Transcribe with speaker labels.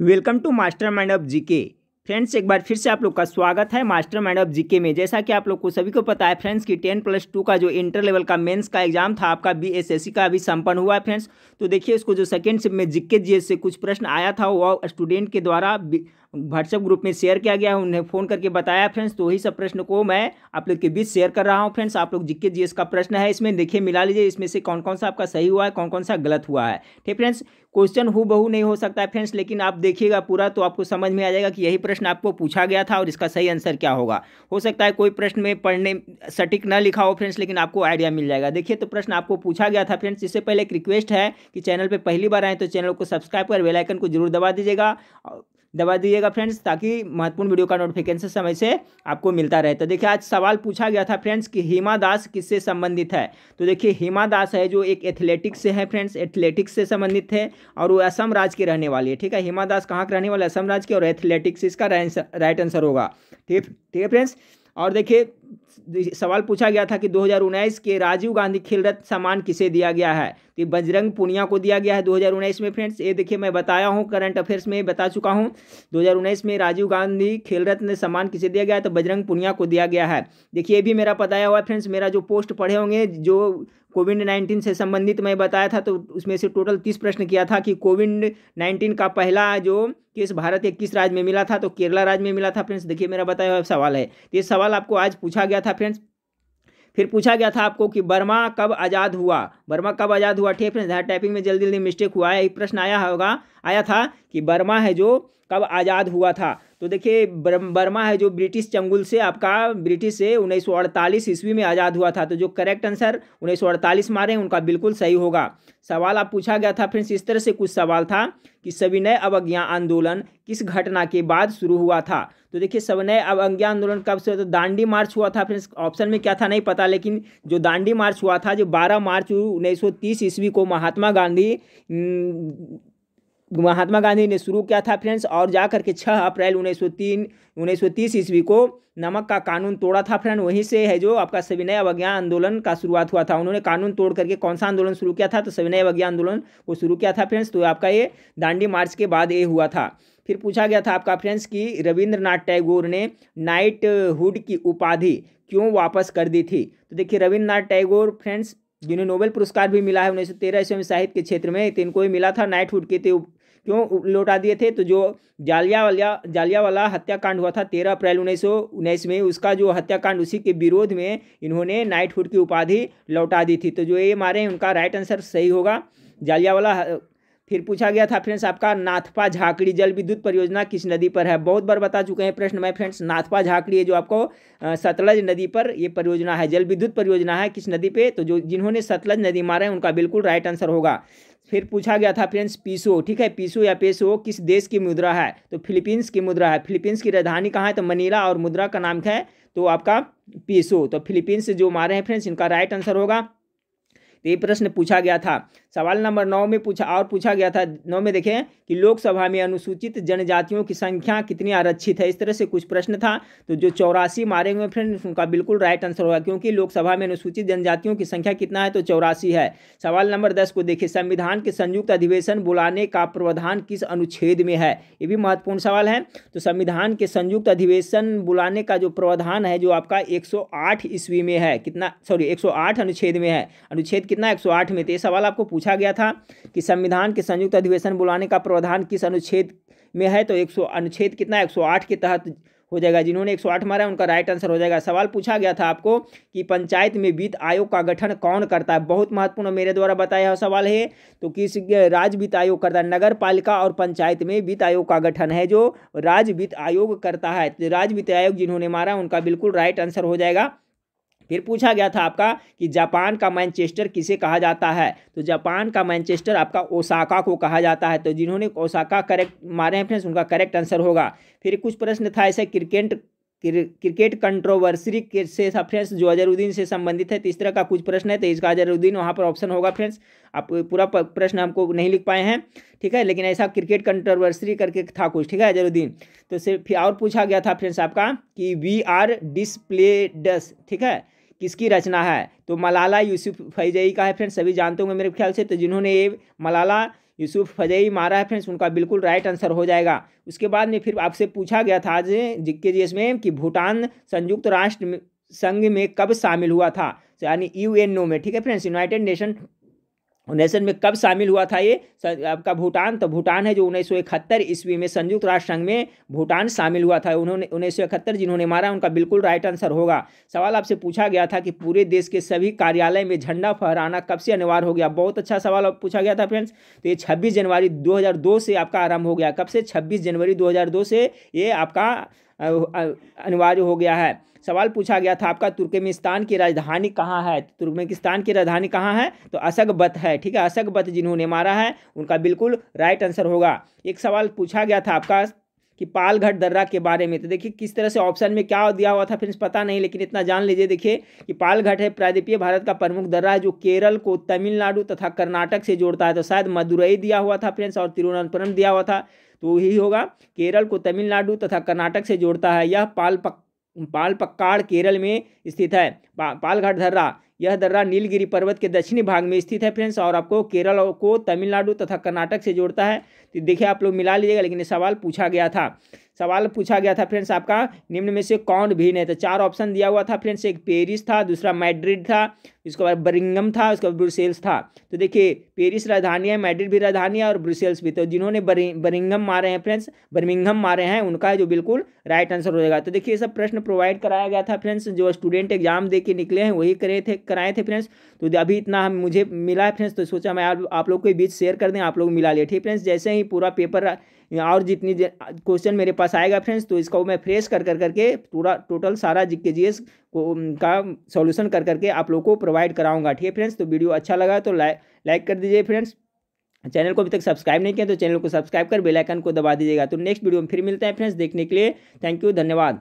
Speaker 1: Welcome to master mind of GK. Friends, एक बार फिर से आप लोग का स्वागत है मास्टर माइंड ऑफ जीके में। जैसा कि आप लोग को सभी को पता है फ्रेंड्स कि 10+2 का जो इंटर लेवल का मेंस का एग्जाम था आपका बीएसएससी का अभी संपन्न हुआ है फ्रेंड्स। तो देखिए, इसको जो सेकंड शिफ्ट में जीके जीएस से कुछ प्रश्न आया था वो स्टूडेंट के द्वारा व्हाट्सएप ग्रुप में शेयर किया गया है, उन्हें फ़ोन करके बताया फ्रेंड्स। तो वही सब प्रश्न को मैं आप लोग के बीच शेयर कर रहा हूँ फ्रेंड्स। आप लोग जीके जीएस का प्रश्न है, इसमें देखिए मिला लीजिए, इसमें से कौन कौन सा आपका सही हुआ है, कौन कौन सा गलत हुआ है। ठीक फ्रेंड्स, क्वेश्चन हूबहू नहीं हो सकता है फ्रेंड्स, लेकिन आप देखिएगा पूरा तो आपको समझ में आ जाएगा कि यही प्रश्न आपको पूछा गया था और इसका सही आंसर क्या होगा। हो सकता है कोई प्रश्न में पढ़ने सटीक ना लिखा हो फ्रेंड्स, लेकिन आपको आइडिया मिल जाएगा। देखिए, तो प्रश्न आपको पूछा गया था फ्रेंड्स। इससे पहले एक रिक्वेस्ट है कि चैनल पर पहली बार आए तो चैनल को सब्सक्राइब कर बेल आइकन को जरूर दबा दीजिएगा फ्रेंड्स, ताकि महत्वपूर्ण वीडियो का नोटिफिकेशन समय से आपको मिलता रहे। तो देखिए, आज सवाल पूछा गया था फ्रेंड्स कि हिमा दास किससे संबंधित है। तो देखिए, हिमा दास है जो एक एथलेटिक्स से है फ्रेंड्स, एथलेटिक्स से संबंधित है और वो असम राज्य की रहने वाली है। ठीक है, हिमा दास कहाँ के रहने वाले, असम राज्य की, और एथलेटिक्स इसका राइट आंसर होगा। ठीक है फ्रेंड्स। और देखिए, सवाल पूछा गया था कि 2019 के राजीव गांधी खेल रत्न सम्मान किसे दिया गया है। तो ये बजरंग पुनिया को दिया गया है 2019 में फ्रेंड्स। ये देखिए, मैं बताया हूँ, करंट अफेयर्स में बता चुका हूँ। 2019 में राजीव गांधी खेल रत्न सम्मान किसे दिया गया है, तो बजरंग पुनिया को दिया गया है। देखिए, ये भी मेरा बताया हुआ है फ्रेंड्स। मेरा जो पोस्ट पढ़े होंगे, जो कोविड-19 से संबंधित मैं बताया था, तो उसमें से टोटल 30 प्रश्न किया था कि कोविड-19 का पहला जो केस भारत के किस राज्य में मिला था, तो केरला राज्य में मिला था फ्रेंड्स। देखिए, मेरा बताया हुआ सवाल है। तो ये सवाल आपको आज पूछा गया था फ्रेंड्स। फिर पूछा गया था आपको कि बर्मा कब आज़ाद हुआ। बर्मा कब आज़ाद हुआ। ठीक फ्रेंड्स, टाइपिंग में जल्दी जल्दी मिस्टेक हुआ है। एक प्रश्न आया था कि बर्मा है जो कब आज़ाद हुआ था। तो देखिए, बर्मा है जो ब्रिटिश चंगुल से ब्रिटिश से 1948 ईस्वी में आज़ाद हुआ था। तो जो करेक्ट आंसर 1948 मारे उनका बिल्कुल सही होगा। सवाल आप पूछा गया था फ्रेंड्स, इस तरह से कुछ सवाल था कि सविनय अवज्ञा आंदोलन किस घटना के बाद शुरू हुआ था। तो देखिए, सविनय अवज्ञा आंदोलन कब से, तो दांडी मार्च हुआ था फ्रेंड्स। ऑप्शन में क्या था नहीं पता, लेकिन जो दांडी मार्च हुआ था, जो 12 मार्च 1930 ईस्वी को महात्मा गांधी ने शुरू किया था फ्रेंड्स। और जा करके 6 अप्रैल 1930 ईस्वी को नमक का कानून तोड़ा था फ्रेंड। वहीं से है जो आपका सविनय अवज्ञा आंदोलन का शुरुआत हुआ था। उन्होंने कानून तोड़ करके कौन सा आंदोलन शुरू किया था, तो सविनय अवज्ञा आंदोलन को शुरू किया था फ्रेंड्स। तो आपका ये दांडी मार्च के बाद ये हुआ था। फिर पूछा गया था आपका फ्रेंड्स कि रविंद्रनाथ टैगोर ने नाइट हुड की उपाधि क्यों वापस कर दी थी। तो देखिए, रविंद्रनाथ टैगोर फ्रेंड्स, जिन्हें नोबेल पुरस्कार भी मिला है 1913 ईस्वी में साहित्य के क्षेत्र में, तो इनको भी मिला था। नाइट हुड के क्यों लौटा दिए थे, तो जो जालियांवाला हत्याकांड हुआ था 13 अप्रैल 1919 में, उसका जो हत्याकांड, उसी के विरोध में इन्होंने नाइटहुड की उपाधि लौटा दी थी। तो जो ये मारे उनका राइट आंसर सही होगा, जालियांवाला। फिर पूछा गया था फ्रेंड्स आपका नाथपा झाकड़ी जल विद्युत परियोजना किस नदी पर है। बहुत बार बता चुके हैं प्रश्न में फ्रेंड्स। नाथपा झाकड़ी है जो आपको सतलज नदी पर ये परियोजना है, जल विद्युत परियोजना है। किस नदी पे, तो जो जिन्होंने सतलज नदी मारा है उनका बिल्कुल राइट आंसर होगा। फिर पूछा गया था फ्रेंड्स पीसो, ठीक है, पीसो या पेसो किस देश की मुद्रा है, तो फिलीपींस की मुद्रा है। फिलीपींस की राजधानी कहाँ है, तो मनीला, और मुद्रा का नाम क्या है, तो आपका पीसो। तो फिलीपींस से जो मारे हैं फ्रेंड्स, इनका राइट आंसर होगा। तो ये प्रश्न पूछा गया था। सवाल नंबर 9 में पूछा गया था 9 में देखें कि लोकसभा में अनुसूचित जनजातियों की संख्या कितनी आरक्षित है। इस तरह से कुछ प्रश्न था। तो जो 84 मारे हुए फ्रेंड्स, उनका बिल्कुल राइट आंसर होगा, क्योंकि लोकसभा में अनुसूचित जनजातियों की संख्या कितना है, तो 84 है। सवाल नंबर 10 को देखिए, संविधान के संयुक्त अधिवेशन बुलाने का प्रावधान किस अनुच्छेद में है। ये भी महत्वपूर्ण सवाल है। तो संविधान के संयुक्त अधिवेशन बुलाने का जो प्रावधान है, जो आपका 108 ईस्वी में है, 108 अनुच्छेद में है। अनुच्छेद कितना, 108 में। तो ये सवाल आपको पूछा गया था कि संविधान के संयुक्त अधिवेशन बुलाने का प्रावधान किस अनुच्छेद में है, तो अनुच्छेद कितना, 108 के तहत हो जाएगा। जिन्होंने 108 मारा उनका राइट आंसर हो जाएगा। सवाल पूछा गया था आपको कि पंचायत में वित्त आयोग का गठन कौन करता है। बहुत महत्वपूर्ण मेरे द्वारा बताया हुआ सवाल है। तो किस राज्य वित्त आयोग करता है, नगर पालिका और पंचायत में वित्त आयोग का गठन है जो राज्य वित्त आयोग करता है। तो राज्य वित्त आयोग जिन्होंने मारा उनका बिल्कुल राइट आंसर हो जाएगा। फिर पूछा गया था आपका कि जापान का मैनचेस्टर किसे कहा जाता है। तो जापान का मैनचेस्टर आपका ओसाका को कहा जाता है। तो जिन्होंने ओसाका करेक्ट मारे हैं फ्रेंड्स, उनका करेक्ट आंसर होगा। फिर कुछ प्रश्न था ऐसे क्रिकेट कंट्रोवर्सी से फ्रेंड्स, जो अजहरुद्दीन से संबंधित है। तो इस तरह का कुछ प्रश्न है, तो इसका अजहरुद्दीन वहाँ पर ऑप्शन होगा फ्रेंड्स। आप पूरा प्रश्न हमको नहीं लिख पाए हैं, ठीक है, लेकिन ऐसा क्रिकेट कंट्रोवर्सी करके था कुछ, ठीक है, अजहरुद्दीन। तो फिर और पूछा गया था फ्रेंड्स आपका कि वी आर डिस्प्लेडस, ठीक है, किसकी रचना है, तो मलाला यूसुफजई का है फ्रेंड्स। सभी जानते होंगे मेरे ख्याल से। तो जिन्होंने ये मलाला यूसुफ फजई मारा है फ्रेंड्स, उनका बिल्कुल राइट आंसर हो जाएगा। उसके बाद में फिर आपसे पूछा गया था आज जीके जीएस में कि भूटान संयुक्त राष्ट्र संघ में कब शामिल हुआ था, यानी यूएनओ में, ठीक है फ्रेंड्स, यूनाइटेड नेशन में कब शामिल हुआ था ये आपका भूटान। तो भूटान है जो 1971 ईस्वी में संयुक्त राष्ट्र संघ में भूटान शामिल हुआ था। उन्होंने 1971 जिन्होंने मारा उनका बिल्कुल राइट आंसर होगा। सवाल आपसे पूछा गया था कि पूरे देश के सभी कार्यालय में झंडा फहराना कब से अनिवार्य हो गया। बहुत अच्छा सवाल पूछा गया था फ्रेंड्स। तो ये 26 जनवरी 2002 से आपका आरंभ हो गया। कब से? 26 जनवरी 2002 से ये आपका अनिवार्य हो गया है। सवाल पूछा गया था आपका तुर्कमेनिस्तान की राजधानी कहाँ है। तुर्कमेनिस्तान की राजधानी कहाँ है? तो अशगबत है, ठीक है। अशगबत जिन्होंने मारा है उनका बिल्कुल राइट आंसर होगा। एक सवाल पूछा गया था आपका कि पालघाट दर्रा के बारे में। तो देखिए किस तरह से ऑप्शन में क्या दिया हुआ था फ्रेंड्स पता नहीं, लेकिन इतना जान लीजिए। देखिए कि पालघाट है प्रायद्वीपीय भारत का प्रमुख दर्रा है जो केरल को तमिलनाडु तथा कर्नाटक से जोड़ता है। तो शायद मदुरई दिया हुआ था फ्रेंड्स और तिरुवनंतपुरम दिया हुआ था, तो यही होगा। केरल को तमिलनाडु तथा कर्नाटक से जोड़ता है। यह पालपक्काड़ केरल में स्थित है। पालघाट दर्रा, यह दर्रा नीलगिरी पर्वत के दक्षिणी भाग में स्थित है फ्रेंड्स, और आपको केरल को तमिलनाडु तथा कर्नाटक से जोड़ता है। तो देखिए आप लोग मिला लीजिएगा, लेकिन ये सवाल पूछा गया था फ्रेंड्स आपका निम्न में से कौन भिन्न है। तो 4 ऑप्शन दिया हुआ था फ्रेंड्स। एक पेरिस था, दूसरा मैड्रिड था, इसके बाद बर्मिंघम था, उसके बाद ब्रुसेल्स था। तो देखिए पेरिस राजधानी है, मैड्रिड भी राजधानी है और ब्रुसेल्स भी। तो जिन्होंने बर्मिंघम मारे हैं फ्रेंड्स, बर्मिंघम मारे हैं, उनका जो बिल्कुल राइट आंसर हो जाएगा। तो देखिए सब प्रश्न प्रोवाइड कराया गया था फ्रेंड्स, जो स्टूडेंट एग्जाम दे के निकले हैं वही कराए थे फ्रेंड्स। तो अभी इतना मुझे मिला है फ्रेंड्स, तो सोचा मैं आप लोग के बीच शेयर कर दें, आप लोग मिला लिए, ठीक फ्रेंड्स। जैसे ही पूरा पेपर और जितनी क्वेश्चन मेरे पास आएगा फ्रेंड्स, तो इसको मैं फ्रेश करके पूरा टोटल सारा जीके जीएस का सॉल्यूशन करके आप लोग को प्रोवाइड कराऊंगा, ठीक है फ्रेंड्स। तो वीडियो अच्छा लगा तो लाइक कर दीजिए फ्रेंड्स। चैनल को अभी तक सब्सक्राइब नहीं किया तो चैनल को सब्सक्राइब कर बेल आइकन को दबा दीजिएगा। तो नेक्स्ट वीडियो में फिर मिलते हैं फ्रेंड्स। देखने के लिए थैंक यू, धन्यवाद।